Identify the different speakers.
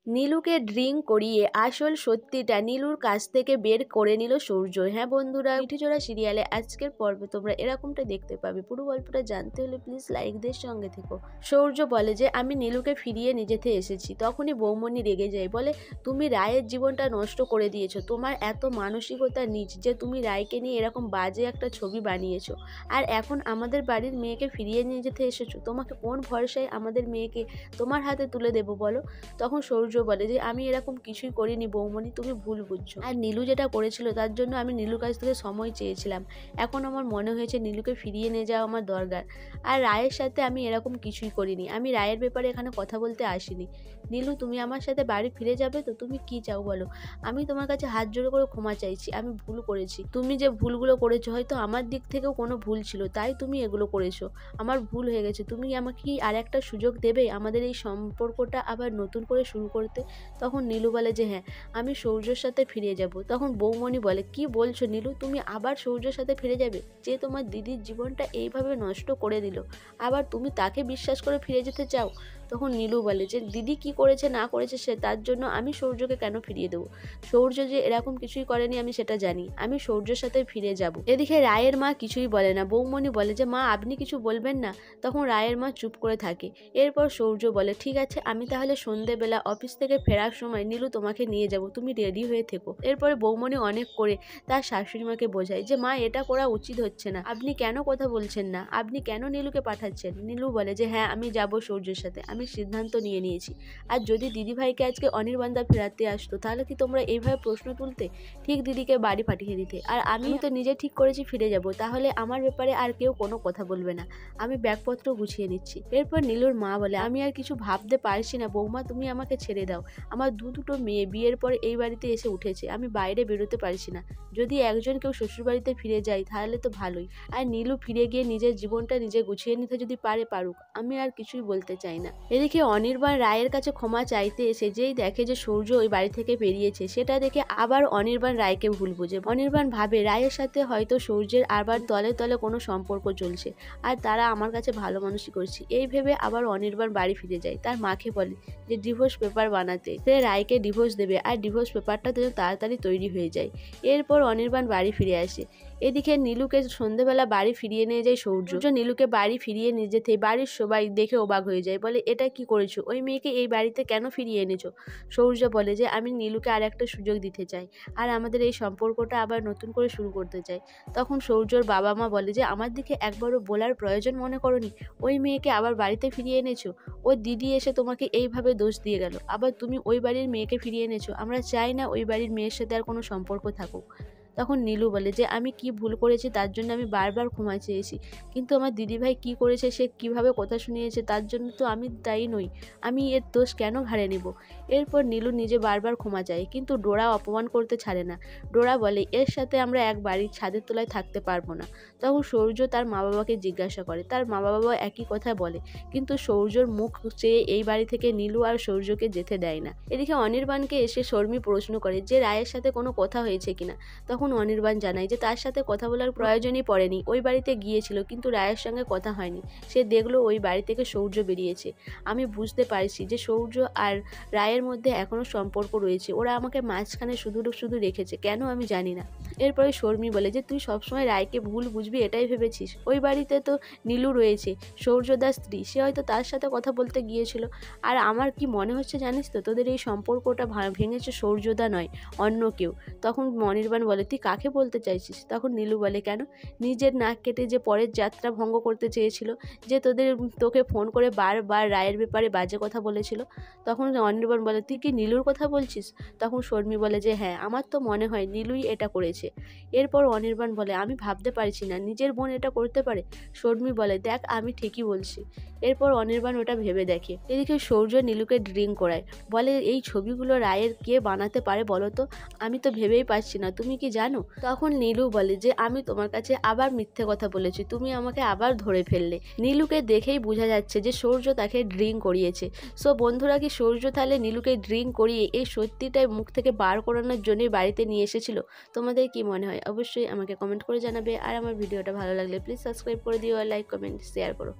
Speaker 1: নীলুকে drink করিয়ে আসল সত্যিটা নীলুর কাছ থেকে বের করে নিল সূর্য। হ্যাঁ বন্ধুরা, মিঠিজোড়া সিরিয়ালে আজকের পর্বে তোমরা এরকমটা দেখতে পাবে। পুরো গল্পটা জানতে হলে প্লিজ লাইক দিয়ে সঙ্গে থেকো। সূর্য বলে যে আমি নীলুকে ফিরিয়ে নিজেতে এসেছি। তখনই বৌমণি রেগে যায়, বলে তুমি রায়ের জীবনটা নষ্ট করে দিয়েছো। তোমার এত মানসিকতা নিচ যে তুমি রায়কে নিয়ে এরকম বাজে একটা ছবি বানিয়েছো, আর এখন আমাদের বাড়ির মেয়েকে ফিরিয়ে নিয়ে যেতে এসেছো। তোমাকে কোন ভরসায় আমাদের মেয়েকে তোমার হাতে তুলে দেবো বলো? তখন সূর্য বলে যে আমি এরকম কিছুই করিনি বৌমণি, তুমি ভুল বুঝছো। আর নীলু যেটা করেছিল তার জন্য আমি নীলুর কাছ থেকে সময় চেয়েছিলাম। এখন আমার মনে হয়েছে নীলুকে ফিরিয়ে নিয়ে যাওয়া আমার দরকার। আর রায়ের সাথে আমি এরকম কিছুই করিনি। আমি রায়ের ব্যাপারে এখানে কথা বলতে আসিনি। নীলু, তুমি আমার সাথে বাড়ি ফিরে যাবে তো? তুমি কি চাও বলো? আমি তোমার কাছে হাত জোড়ো করে ক্ষমা চাইছি। আমি ভুল করেছি। তুমি যে ভুলগুলো করেছো হয়তো আমার দিক থেকেও কোনো ভুল ছিল, তাই তুমি এগুলো করেছো। আমার ভুল হয়ে গেছে। তুমি আমাকে কি আর একটা সুযোগ দেবে আমাদের এই সম্পর্কটা আবার নতুন করে শুরু করতে? তখন নীলু বলে যে হ্যাঁ, আমি সূর্যের সাথে ফিরে যাব। তখন বৌমণি বলে, কি বলছো নীলু? তুমি আবার সূর্যের সাথে ফিরে যাবে? যে তোমার দিদির জীবনটা এইভাবে নষ্ট করে দিল, আবার তুমি তাকে বিশ্বাস করে ফিরে যেতে চাও? তখন নীলু বলে যে দিদি কি করেছে না করেছে সে তার জন্য আমি সূর্যকে কেন ফিরিয়ে দেবো? সূর্য যে এরকম কিছুই করেনি আমি সেটা জানি। আমি সূর্যের সাথে ফিরে যাব। এদিকে রায়ের মা কিছুই বলে না। বৌমণি বলে যে মা আপনি কিছু বলবেন না? তখন রায়ের মা চুপ করে থাকে। এরপর সূর্য বলে ঠিক আছে, আমি তাহলে সন্ধেবেলা অফিস থেকে ফেরার সময় নীলু তোমাকে নিয়ে যাব, তুমি রেডি হয়ে থেকো। এরপরে বৌমণি অনেক করে তার শাশুড়ি মাকে বোঝায় যে মা এটা করা উচিত হচ্ছে না। আপনি কেন কথা বলছেন না? আপনি কেন নীলুকে পাঠাচ্ছেন? নীলু বলে যে হ্যাঁ, আমি যাব সূর্যের সাথে। আমি সিদ্ধান্ত নিয়ে নিয়েছি। আর যদি দিদিভাইকে আজকে অনির্বাণদা ফেরাতে আসতো তাহলে কি তোমরা এইভাবে প্রশ্ন তুলতে? ঠিক দিদিকে বাড়ি পাঠিয়ে দিতে। আর আমি তো নিজে ঠিক করেছি ফিরে যাব, তাহলে আমার ব্যাপারে আর কেউ কোনো কথা বলবে না। আমি ব্যাগপত্র গুছিয়ে নিচ্ছি। এরপর নীলুর মা বলে আমি আর কিছু ভাবতে পারছি না বৌমা, তুমি আমাকে ছেড়ে দাও। আমার দুটো মেয়ে বিয়ের পরে এই বাড়িতে এসে উঠেছে। আমি বাইরে বেরোতে পারছি না। যদি একজন কেউ শ্বশুরবাড়িতে ফিরে যায় তাহলে তো ভালোই। আর নীলু ফিরে গিয়ে নিজের জীবনটা নিজে গুছিয়ে নিতে যদি পারুক। আমি আর কিছুই বলতে চাই না। এদিকে অনির্বাণ রায়ের কাছে ক্ষমা চাইতে এসে যেই দেখে যে সূর্য ওই বাড়ি থেকে বেরিয়েছে, সেটা দেখে আবার অনির্বাণ রায়কে ভুল বুঝে। অনির্বাণ ভাবে রায়ের সাথে হয়তো সূর্যের আবার তলে তলে কোনো সম্পর্ক চলছে, আর তারা আমার কাছে ভালো মানুষই করছে। এই ভেবে আবার অনির্বাণ বাড়ি ফিরে যায়। তার মাকে বলে যে ডিভোর্স পেপার বানাতে, সে রায়কে ডিভোর্স দেবে আর ডিভোর্স পেপারটা যেন তাড়াতাড়ি তৈরি হয়ে যায়। এরপর অনির্বাণ বাড়ি ফিরে আসে। এদিকে নীলুকে সন্ধ্যেবেলা বাড়ি ফিরিয়ে নিয়ে যায় সূর্য। নীলুকে বাড়ি ফিরিয়ে নিয়ে যেতে বাড়ির সবাই দেখে অবাক হয়ে যায়, বলে এটা কি করেছো? ওই মেয়েকে এই বাড়িতে কেন ফিরিয়ে এনেছো? সূর্য বলে যে আমি নীলুকে আর একটা সুযোগ দিতে চাই, আর আমাদের এই সম্পর্কটা আবার নতুন করে শুরু করতে চাই। তখন সূর্যর বাবা মা বলে যে আমার দিকে একবারও বলার প্রয়োজন মনে করনি? ওই মেয়েকে আবার বাড়িতে ফিরিয়ে এনেছো। ওই দিদি এসে তোমাকে এইভাবে দোষ দিয়ে গেল, আবার তুমি ওই বাড়ির মেয়েকে ফিরিয়ে এনেছো। আমরা চাই না ওই বাড়ির মেয়ের সাথে আর কোনো সম্পর্ক থাকুক। তখন নীলু বলে যে আমি কি ভুল করেছি তার জন্য আমি বারবার ক্ষমা চেয়েছি, কিন্তু আমার দিদিভাই কি করেছে, সে কিভাবে কথা শুনিয়েছে, তার জন্য তো আমি দায়ী নই। আমি এর দোষ কেন ঘাড়ে নেব? এরপর নীলু নিজে বারবার ক্ষমা চায়, কিন্তু ডোরা অপমান করতে ছাড়ে না। ডোরা বলে এর সাথে আমরা এক বাড়ির ছাদের তলায় থাকতে পারবো না। তখন সূর্য তার মা বাবাকে জিজ্ঞাসা করে, তার মা বাবা একই কথা বলে, কিন্তু সূর্যর মুখ চেয়ে এই বাড়ি থেকে নীলু আর সূর্যকে যেতে দেয় না। এদিকে অনির্বাণকে এসে শর্মী প্রশ্ন করে যে রায়ের সাথে কোনো কথা হয়েছে কিনা। তখন অনির্বাণ জানায় যে তার সাথে কথা বলার প্রয়োজনই পড়েনি। ওই বাড়িতে গিয়েছিল কিন্তু রায়ের সঙ্গে কথা হয়নি। সে দেখলো ওই বাড়ি থেকে সূর্য বেরিয়েছে। আমি বুঝতে পারছি যে সূর্য আর রায়ের মধ্যে এখনো সম্পর্ক রয়েছে। ওরা আমাকে মাঝখানে শুধু রেখেছে, কেন আমি জানি না। এরপরে শর্মী বলে যে তুই সবসময় রায়কে ভুল বুঝবি এটাই ভেবেছিস? ওই বাড়িতে তো নীলু রয়েছে, সূর্যদার স্ত্রী, সে হয়তো তার সাথে কথা বলতে গিয়েছিল। আর আমার কি মনে হচ্ছে জানিস তো, তোদের এই সম্পর্কটা ভেঙেছে সূর্যদা নয়, অন্য কেউ। তখন অনির্বাণ বলে তুই কাকে বলতে চাইছিস? তখন নীলু বলে কেন, নিজের নাক কেটে যে পরের যাত্রা ভঙ্গ করতে চেয়েছিল, যে তোকে ফোন করে বারবার রায়ের ব্যাপারে বাজে কথা বলেছিল। তখন অনির্বাণ বলে তুই কি নীলুর কথা বলছিস? তখন শর্মী বলে যে হ্যাঁ, আমার তো মনে হয় নীলুই এটা করেছে। এরপর অনির্বাণ বলে আমি ভাবতে পারছি না নিজের বোন এটা করতে পারে। শর্মী বলে দেখ আমি ঠিকই বলছি। এরপর অনির্বাণ ওটা ভেবে দেখে। এদিকে সূর্য নীলুকে ড্রিঙ্ক করায়, বলে এই ছবিগুলো রায়ের কে বানাতে পারে বলো তো? আমি তো ভেবেই পাচ্ছি না, তুমি কি জানো? তখন নীলু বলে যে আমি তোমার কাছে আবার মিথ্যে কথা বলেছি, তুমি আমাকে আবার ধরে ফেললে। নীলুকে দেখেই বোঝা যাচ্ছে যে সূর্য তাকে ড্রিঙ্ক করিয়েছে। সো বন্ধুরা, কি সূর্য তাহলে নীলুকে ড্রিঙ্ক করিয়ে এই সত্যিটাই মুখ থেকে বার করানোর জন্যই বাড়িতে নিয়ে এসেছিল? তোমাদের কি মনে হয় অবশ্যই আমাকে কমেন্ট করে জানাবে। আর আমার ভিডিওটা ভালো লাগলে প্লিজ সাবস্ক্রাইব করে দিও, আর লাইক কমেন্ট শেয়ার করো।